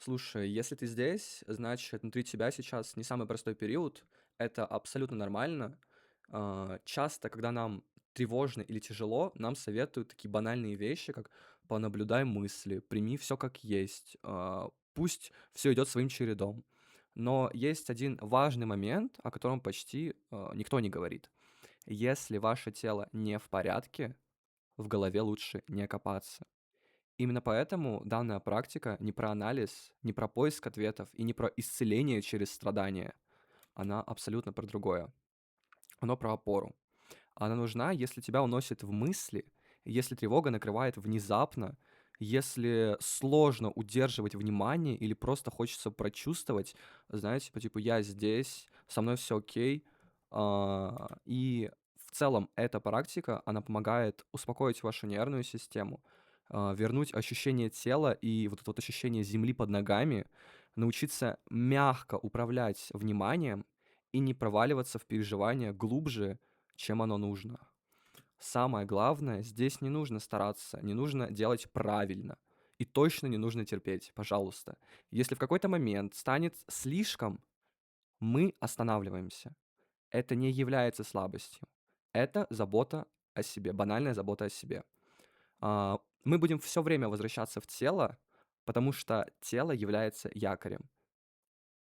Слушай, если ты здесь, значит, внутри тебя сейчас не самый простой период. Это абсолютно нормально. Часто, когда нам тревожно или тяжело, нам советуют такие банальные вещи, как понаблюдай мысли, прими все как есть, пусть все идет своим чередом. Но есть один важный момент, о котором почти никто не говорит. Если ваше тело не в порядке, в голове лучше не копаться. Именно поэтому данная практика не про анализ, не про поиск ответов и не про исцеление через страдания. Она абсолютно про другое. Она про опору. Она нужна, если тебя уносит в мысли, если тревога накрывает внезапно, если сложно удерживать внимание или просто хочется прочувствовать, знаете, типа я здесь, со мной все окей. И в целом эта практика, она помогает успокоить вашу нервную систему, вернуть ощущение тела и вот это вот ощущение земли под ногами, научиться мягко управлять вниманием и не проваливаться в переживания глубже, чем оно нужно. Самое главное, здесь не нужно стараться, не нужно делать правильно. И точно не нужно терпеть, пожалуйста. Если в какой-то момент станет слишком, мы останавливаемся. Это не является слабостью. Это забота о себе, банальная забота о себе. Мы будем все время возвращаться в тело, потому что тело является якорем,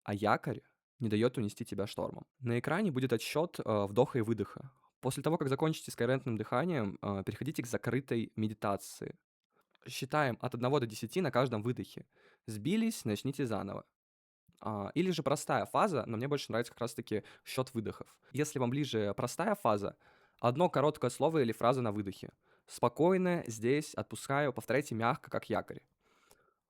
а якорь не дает унести тебя штормом. На экране будет отсчет вдоха и выдоха. После того, как закончите с коherentным дыханием, переходите к закрытой медитации. Считаем от 1 до 10 на каждом выдохе. Сбились, начните заново. Или же простая фаза, но мне больше нравится как раз-таки счет выдохов. Если вам ближе простая фаза, одно короткое слово или фраза на выдохе. Спокойно, здесь, отпускаю, повторяйте мягко, как якорь.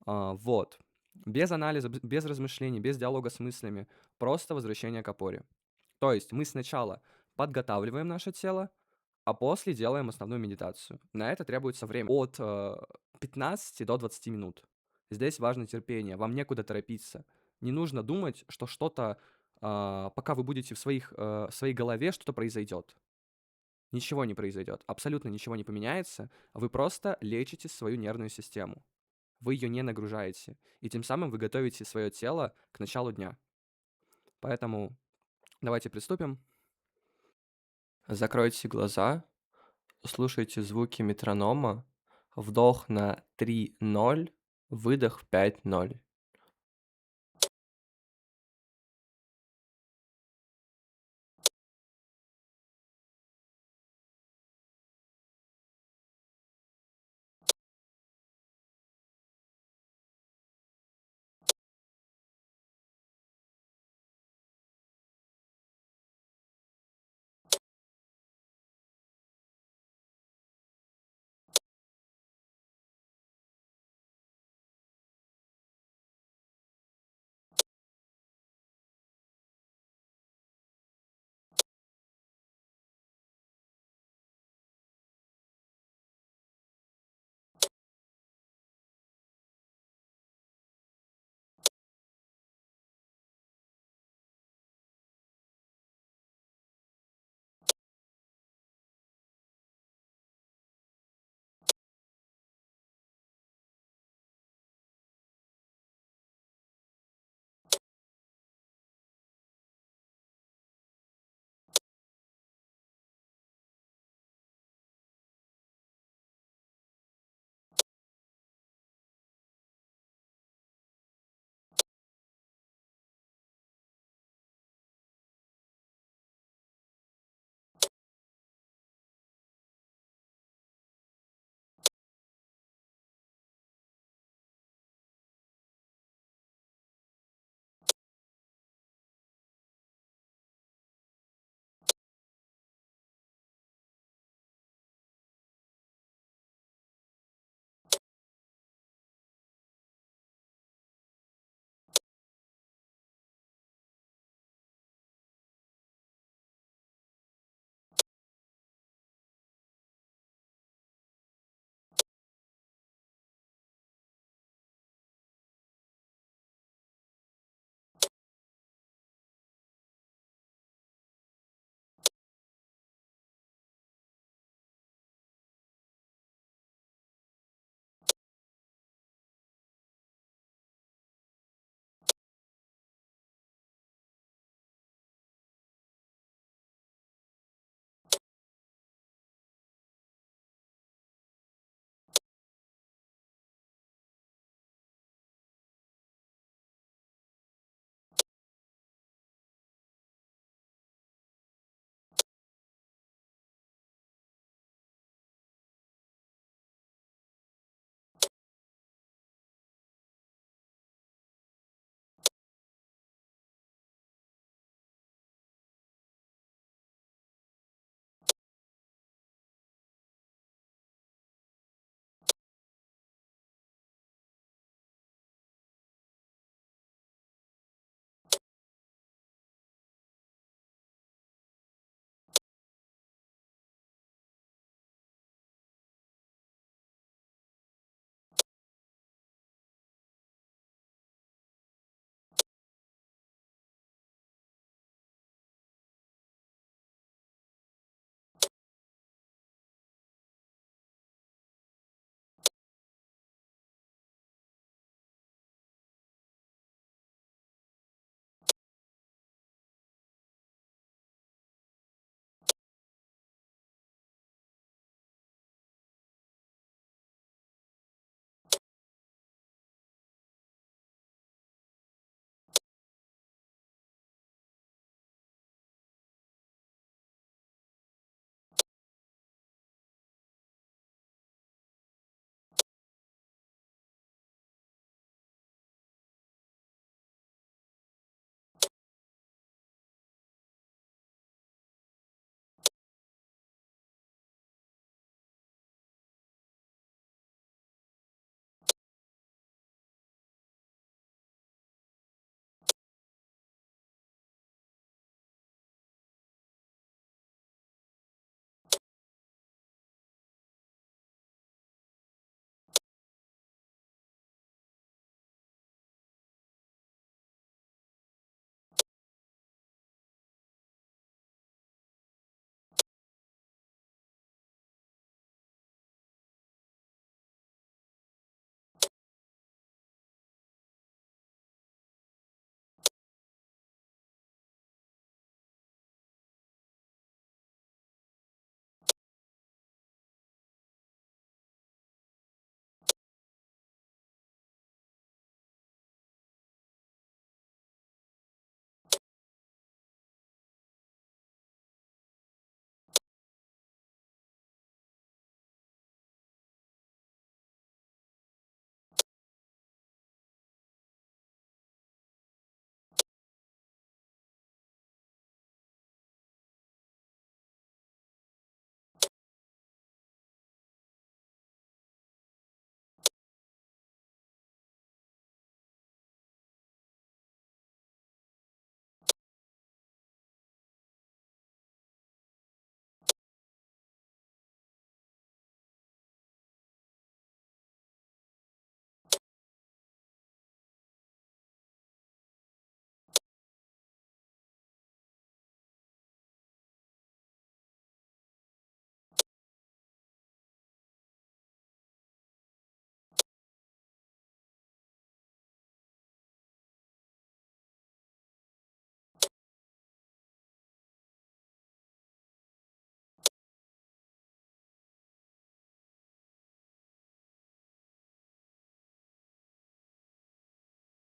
Вот. Без анализа, без размышлений, без диалога с мыслями. Просто возвращение к опоре. То есть мы сначала подготавливаем наше тело, а после делаем основную медитацию. На это требуется время от 15 до 20 минут. Здесь важно терпение, вам некуда торопиться. Не нужно думать, что что-то, пока вы будете в своей голове, что-то произойдет. Ничего не произойдет, абсолютно ничего не поменяется. Вы просто лечите свою нервную систему. Вы ее не нагружаете. И тем самым вы готовите свое тело к началу дня. Поэтому давайте приступим. Закройте глаза, слушайте звуки метронома. Вдох на 3-0, выдох 5-0.